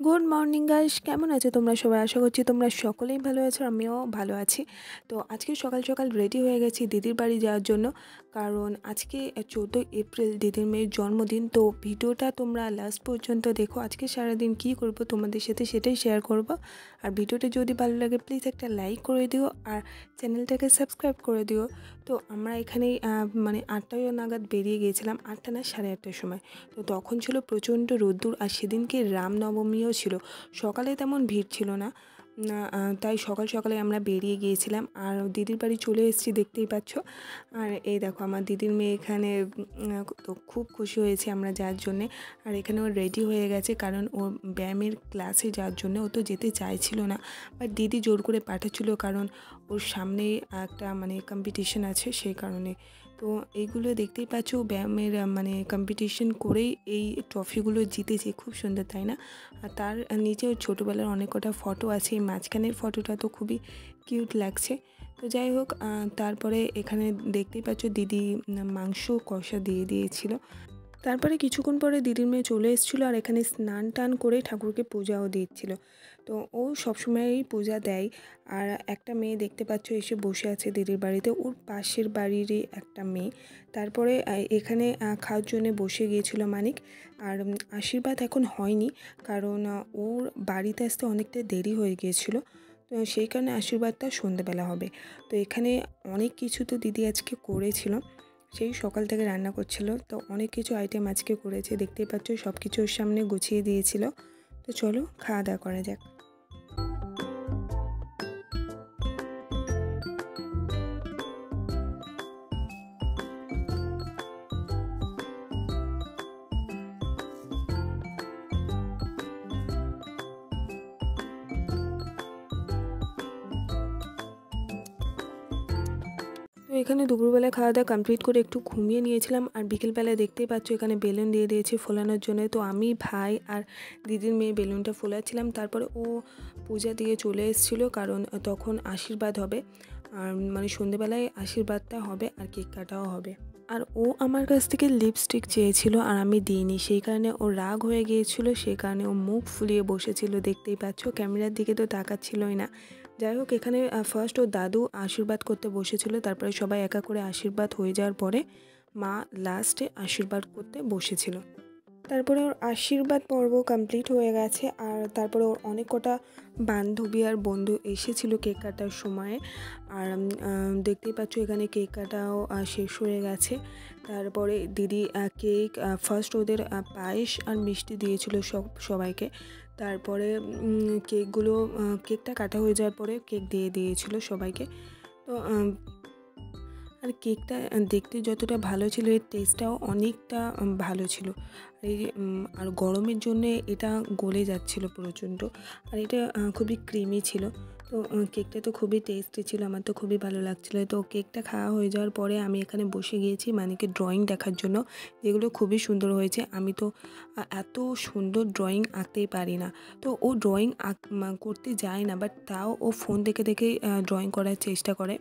Good morning guys, কেমন আছো তোমরা সবাই? আশা করছি তোমরা সকলেই ভালো আছো, আমিও ভালো আছি। তো আজকে সকাল সকাল রেডি হয়ে গেছি দিদির বাড়ি যাওয়ার জন্য, কারণ আজকে 14 এপ্রিল দিদির মেয়ের জন্মদিন। তো ভিডিওটা তোমরা লাস্ট পর্যন্ত দেখো। আজকে সারাদিন কী করব তোমাদের সাথে সেটাই শেয়ার করব। আর ভিডিওটা যদি ভালো লাগে প্লিজ একটা লাইক করে দিও আর চ্যানেলটাকে সাবস্ক্রাইব করে দিও। তো আমরা এখানেই 8টা নাগাদ বেরিয়ে গিয়েছিলাম, 8টা না 8:30টার সময়। তো তখন ছিল প্রচণ্ড রোদ্দুর, আর সেদিনকে রামনবমীও ছিল। সকালে তেমন ভিড় ছিল না, তাই সকাল সকালে আমরা বেরিয়ে গিয়েছিলাম আর দিদির বাড়ি চলে এসেছি, দেখতেই পাচ্ছ। আর এই দেখো আমার দিদির মেয়ে এখানে, তো খুব খুশি হয়েছে আমরা যাওয়ার জন্যে। আর এখানে ও রেডি হয়ে গেছে, কারণ ও ব্যায়ামের ক্লাসে যাওয়ার জন্য ও তো যেতে চাইছিল না, বাট দিদি জোর করে পাঠাচ্ছিল, কারণ ওর সামনেই একটা কম্পিটিশন আছে সেই কারণে। তো এইগুলো দেখতেই পাচ্ছ, ব্যায়ামের কম্পিটিশন করেই এই ট্রফিগুলো জিতেছে। খুব সুন্দর, তাই না? আর তার নিচে ছোটোবেলার অনেক কটা ফটো আছে। এই মাঝখানের ফটোটা তো খুবই কিউট লাগছে। তো যাই হোক, তারপরে এখানে দেখতেই পাচ্ছ দিদি মাংস কষা দিয়ে দিয়েছিল। তারপরে কিছুক্ষণ পরে দিদির মেয়ে চলে এসেছিলো, আর এখানে স্নান টান করে ঠাকুরকে পূজাও দিচ্ছিল। তো ও সবসময়ই পূজা দেয়। আর একটা মেয়ে দেখতে পাচ্ছ এসে বসে আছে দিদির বাড়িতে, ওর পাশের বাড়িরই একটা মেয়ে। তারপরে এখানে খাওয়ার জন্য বসে গিয়েছিল মানিক। আর আশীর্বাদ এখন হয়নি, কারণ ওর বাড়িতে আসতে অনেকটা দেরি হয়ে গিয়েছিলো। তো সেই কারণে আশীর্বাদটা সন্ধ্যেবেলা হবে। তো এখানে অনেক কিছু তো দিদি আজকে করেছিল, সেই সকাল থেকে রান্না করছিল। তো অনেক কিছু আইটেম আজকে করেছে, দেখতেই পাচ্ছ সব কিছু ওর সামনে গুছিয়ে দিয়েছিল। তো চলো খাওয়া দাওয়া করা যাক। তো এখানে দুপুরবেলা খাওয়া দাওয়া কমপ্লিট করে একটু ঘুমিয়ে নিয়েছিলাম। আর বিকেলবেলায় দেখতেই পাচ্ছ এখানে বেলুন দিয়ে দিয়েছি ফোলানোর জন্য। তো আমি, ভাই আর দিদির মেয়ে বেলুনটা ফোলাচ্ছিলাম। তারপরে ও পূজা দিয়ে চলে এসেছিলো, কারণ তখন আশীর্বাদ হবে। আর সন্ধেবেলায় আশীর্বাদটা হবে আর কেক কাটাও হবে। আর ও আমার কাছ থেকে লিপস্টিক চেয়েছিল আর আমি দিইনি, সেই কারণে ও রাগ হয়ে গিয়েছিল। সেই কারণে ও মুখ ফুলিয়ে বসেছিল, দেখতেই পাচ্ছ। ক্যামেরার দিকে তো তাকাচ্ছিলই না। যাই হোক, এখানে ফার্স্ট ওর দাদু আশীর্বাদ করতে বসেছিল, তারপরে সবাই একা করে আশীর্বাদ হয়ে যাওয়ার পরে মা লাস্টে আশীর্বাদ করতে বসেছিল। তারপরে ওর আশীর্বাদ পর্ব কমপ্লিট হয়ে গেছে। আর তারপরে ওর অনেক কটা বান্ধবী আর বন্ধু এসেছিল কেক কাটার সময়ে। আর দেখতেই পাচ্ছ এখানে কেক কাটাও শেষ হয়ে গেছে। তারপরে দিদি কেক ফার্স্ট ওদের পায়েস আর মিষ্টি দিয়েছিল সবাইকে। তারপরে কেকটা কাটা হয়ে যাওয়ার পরে কেক দিয়ে দিয়েছিল সবাইকে। তো আর কেকটা দেখতে যতটা ভালো ছিল, এর টেস্টটাও অনেকটা ভালো ছিল। আর গরমের জন্যে এটা গলে যাচ্ছিল প্রচণ্ড। আর এটা খুবই ক্রিমি ছিল। তো কেকটা তো খুবই টেস্টি ছিল, আমার তো খুবই ভালো লাগছিলো। তো কেকটা খাওয়া হয়ে যাওয়ার পরে আমি এখানে বসে গিয়েছি মানিকে ড্রয়িং দেখার জন্য, যেগুলো খুবই সুন্দর হয়েছে। আমি তো এত সুন্দর ড্রয়িং আঁকতেই পারি না। তো ও ড্রয়িং করতে যায় না, বাট তাও ও ফোন দেখে দেখেই ড্রয়িং করার চেষ্টা করে।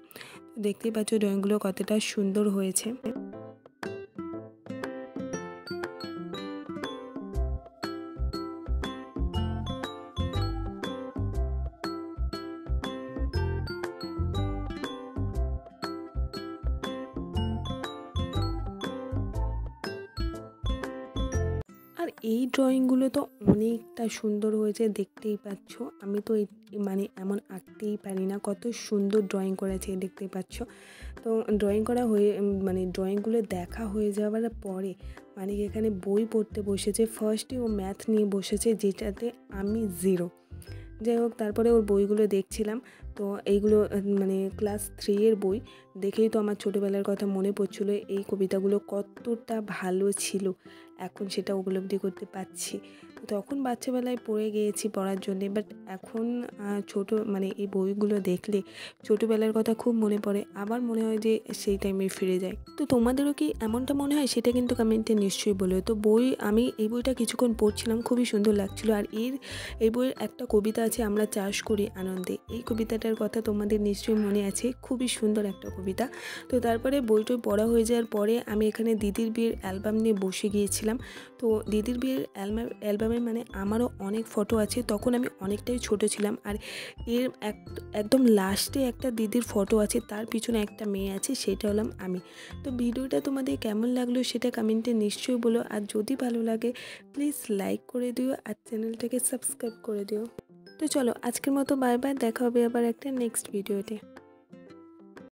দেখতেই পাচ্ছ ড্রয়িংগুলো কতটা সুন্দর হয়েছে। আর এই ড্রয়িংগুলো তো অনেকটা সুন্দর হয়েছে, দেখতেই পাচ্ছ। আমি তো এমন আঁকতেই পারি না, কত সুন্দর ড্রয়িং করেছে দেখতেই পাচ্ছ। তো ড্রয়িং করা হয়ে ড্রয়িংগুলো দেখা হয়ে যাওয়ার পরে এখানে বই পড়তে বসেছে। ফার্স্টে ও ম্যাথ নিয়ে বসেছে, যেটাতে আমি 0। যাই হোক, তারপরে ওর বইগুলো দেখছিলাম। তো এইগুলো ক্লাস 3 এর বই। দেখেই তো আমার ছোটোবেলার কথা মনে পড়ছিলো, এই কবিতাগুলো কতটা ভালো ছিল এখন সেটা উপলব্ধি করতে পারছি। তখন বাচ্চাবেলায় পড়ে গিয়েছি পড়ার জন্যে, বাট এখন এই বইগুলো দেখলে ছোটোবেলার কথা খুব মনে পড়ে, আবার মনে হয় যে সেই টাইমে ফিরে যায়। তো তোমাদেরও কি এমনটা মনে হয় সেটা কিন্তু কমেন্টে নিশ্চয়ই বলো। তো আমি এই বইটা কিছুক্ষণ পড়ছিলাম, খুবই সুন্দর লাগছিলো। আর এই বইয়ের একটা কবিতা আছে, আমরা চাষ করি আনন্দে। এই কবিতাটা কবিতাটার কথা তোমাদের নিশ্চয়ই মনে আছে, খুবই সুন্দর একটা কবিতা। তো তারপরে বইটই পড়া হয়ে যাওয়ার পরে আমি এখানে দিদির বিয়ের অ্যালবাম নিয়ে বসে গিয়েছিলাম। তো দিদির বিয়ের অ্যালবামে মানে আমারও অনেক ফটো আছে, তখন আমি অনেকটাই ছোট ছিলাম। আর এর একদম লাস্টে একটা দিদির ফটো আছে, তার পিছনে একটা মেয়ে আছে, সেটা হলাম আমি। তো ভিডিওটা তোমাদের কেমন লাগলো সেটা কমেন্টে নিশ্চয়ই বলো। আর যদি ভালো লাগে প্লিজ লাইক করে দিও আর চ্যানেলটাকে সাবস্ক্রাইব করে দিও। তো চলো আজকের মতো বাই বাই, দেখা হবে আবার একটা নেক্সট ভিডিওতে।